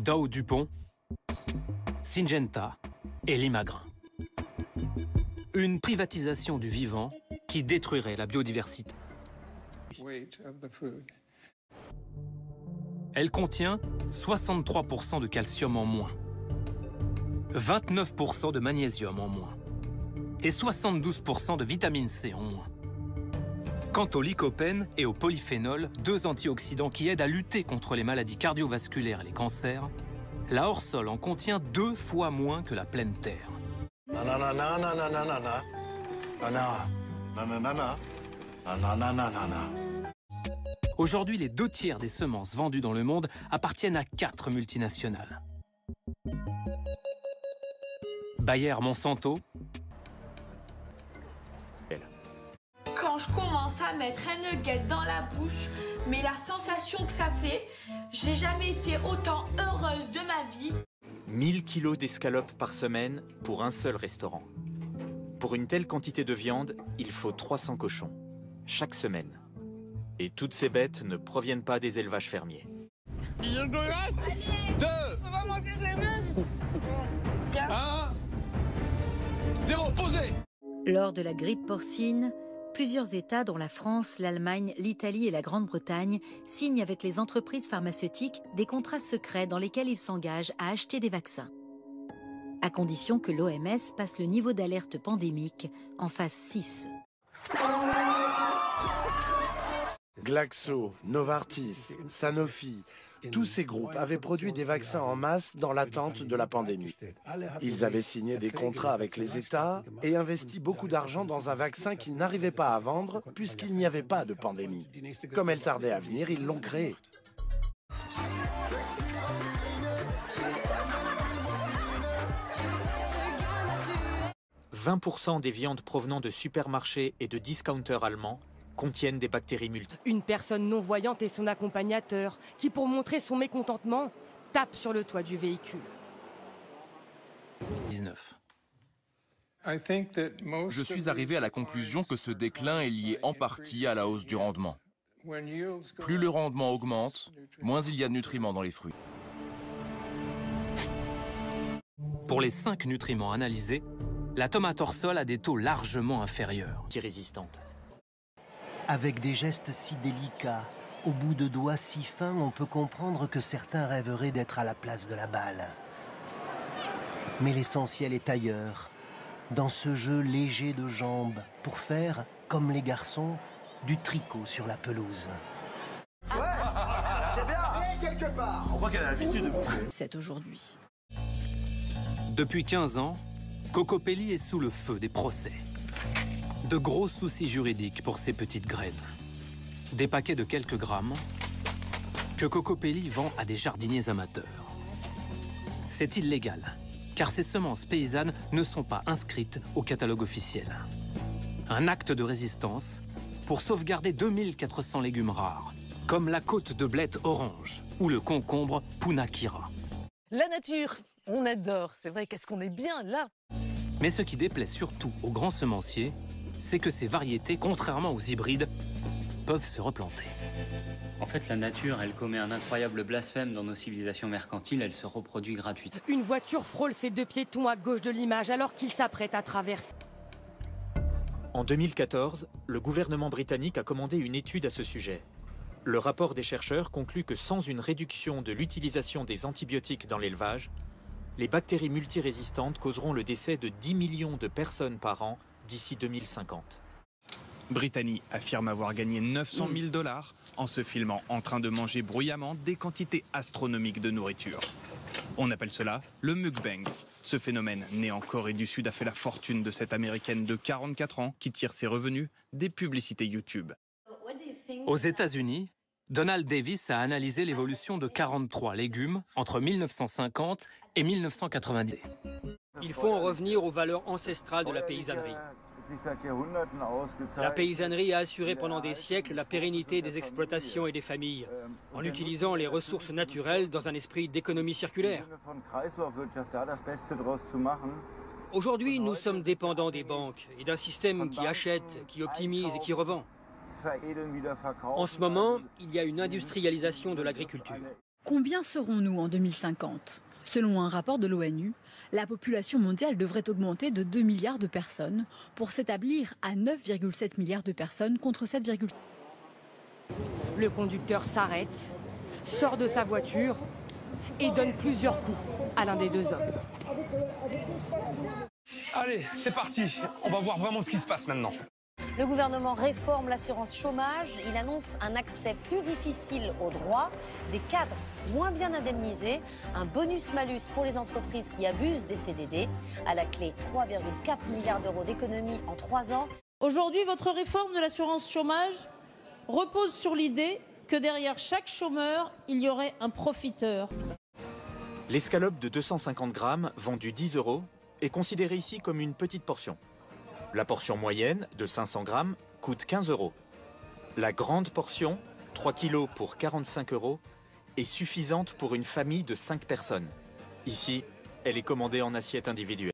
Dow DuPont, Syngenta et Limagrain. Une privatisation du vivant qui détruirait la biodiversité. Elle contient 63% de calcium en moins, 29% de magnésium en moins et 72% de vitamine C en moins. Quant au lycopène et au polyphénol, deux antioxydants qui aident à lutter contre les maladies cardiovasculaires et les cancers, la hors-sol en contient 2 fois moins que la pleine terre. Aujourd'hui, les 2 tiers des semences vendues dans le monde appartiennent à 4 multinationales. Bayer Monsanto. Quand je commence à mettre un nugget dans la bouche, mais la sensation que ça fait, j'ai jamais été autant heureuse de ma vie. 1000 kilos d'escalopes par semaine pour un seul restaurant. Pour une telle quantité de viande, il faut 300 cochons, chaque semaine. Et toutes ces bêtes ne proviennent pas des élevages fermiers. 2, on va manger des muscles. 1, 0, posez. Lors de la grippe porcine, plusieurs États, dont la France, l'Allemagne, l'Italie et la Grande-Bretagne, signent avec les entreprises pharmaceutiques des contrats secrets dans lesquels ils s'engagent à acheter des vaccins, à condition que l'OMS passe le niveau d'alerte pandémique en phase 6. Glaxo, Novartis, Sanofi, tous ces groupes avaient produit des vaccins en masse dans l'attente de la pandémie. Ils avaient signé des contrats avec les États et investi beaucoup d'argent dans un vaccin qu'ils n'arrivaient pas à vendre puisqu'il n'y avait pas de pandémie. Comme elle tardait à venir, ils l'ont créé. « 20% des viandes provenant de supermarchés et de discounters allemands contiennent des bactéries multiples. » Une personne non-voyante et son accompagnateur, qui pour montrer son mécontentement, tape sur le toit du véhicule. 19. Je suis arrivé à la conclusion que ce déclin est lié en partie à la hausse du rendement. Plus le rendement augmente, moins il y a de nutriments dans les fruits. Pour les 5 nutriments analysés, la tomate hors-sol a des taux largement inférieurs. Résistante. Avec des gestes si délicats, au bout de doigts si fins, on peut comprendre que certains rêveraient d'être à la place de la balle. Mais l'essentiel est ailleurs, dans ce jeu léger de jambes, pour faire, comme les garçons, du tricot sur la pelouse. Ouais, c'est bien, quelque part. On voit qu'elle a l'habitude de bouffer. C'est aujourd'hui. Depuis 15 ans, Cocopelli est sous le feu des procès. De gros soucis juridiques pour ces petites graines. Des paquets de quelques grammes que Cocopelli vend à des jardiniers amateurs. C'est illégal, car ces semences paysannes ne sont pas inscrites au catalogue officiel. Un acte de résistance pour sauvegarder 2400 légumes rares, comme la côte de blettes orange ou le concombre Punakira. La nature, on adore, c'est vrai, qu'est-ce qu'on est bien là. Mais ce qui déplaît surtout aux grands semenciers, c'est que ces variétés, contrairement aux hybrides, peuvent se replanter. En fait, la nature, elle commet un incroyable blasphème dans nos civilisations mercantiles, elle se reproduit gratuitement. Une voiture frôle ses 2 piétons à gauche de l'image alors qu'ils s'apprêtent à traverser. En 2014, le gouvernement britannique a commandé une étude à ce sujet. Le rapport des chercheurs conclut que sans une réduction de l'utilisation des antibiotiques dans l'élevage, les bactéries multirésistantes causeront le décès de 10 millions de personnes par an d'ici 2050. Brittany affirme avoir gagné 900 000 $ en se filmant en train de manger bruyamment des quantités astronomiques de nourriture. On appelle cela le mukbang. Ce phénomène, né en Corée du Sud, a fait la fortune de cette Américaine de 44 ans qui tire ses revenus des publicités YouTube. Aux États-Unis, Donald Davis a analysé l'évolution de 43 légumes entre 1950 et 1990. Il faut en revenir aux valeurs ancestrales de la paysannerie. La paysannerie a assuré pendant des siècles la pérennité des exploitations et des familles, en utilisant les ressources naturelles dans un esprit d'économie circulaire. Aujourd'hui, nous sommes dépendants des banques et d'un système qui achète, qui optimise et qui revend. En ce moment, il y a une industrialisation de l'agriculture. Combien serons-nous en 2050 ? Selon un rapport de l'ONU, la population mondiale devrait augmenter de 2 milliards de personnes pour s'établir à 9,7 milliards de personnes contre 7,5. Le conducteur s'arrête, sort de sa voiture et donne plusieurs coups à l'un des deux hommes. Allez, c'est parti. On va voir vraiment ce qui se passe maintenant. Le gouvernement réforme l'assurance chômage. Il annonce un accès plus difficile aux droits, des cadres moins bien indemnisés, un bonus-malus pour les entreprises qui abusent des CDD. À la clé, 3,4 milliards d'euros d'économies en 3 ans. Aujourd'hui, votre réforme de l'assurance chômage repose sur l'idée que derrière chaque chômeur, il y aurait un profiteur. L'escalope de 250 grammes, vendue 10 € est considérée ici comme une petite portion. La portion moyenne, de 500 grammes, coûte 15 €. La grande portion, 3 kg pour 45 €, est suffisante pour une famille de 5 personnes. Ici, elle est commandée en assiette individuelle.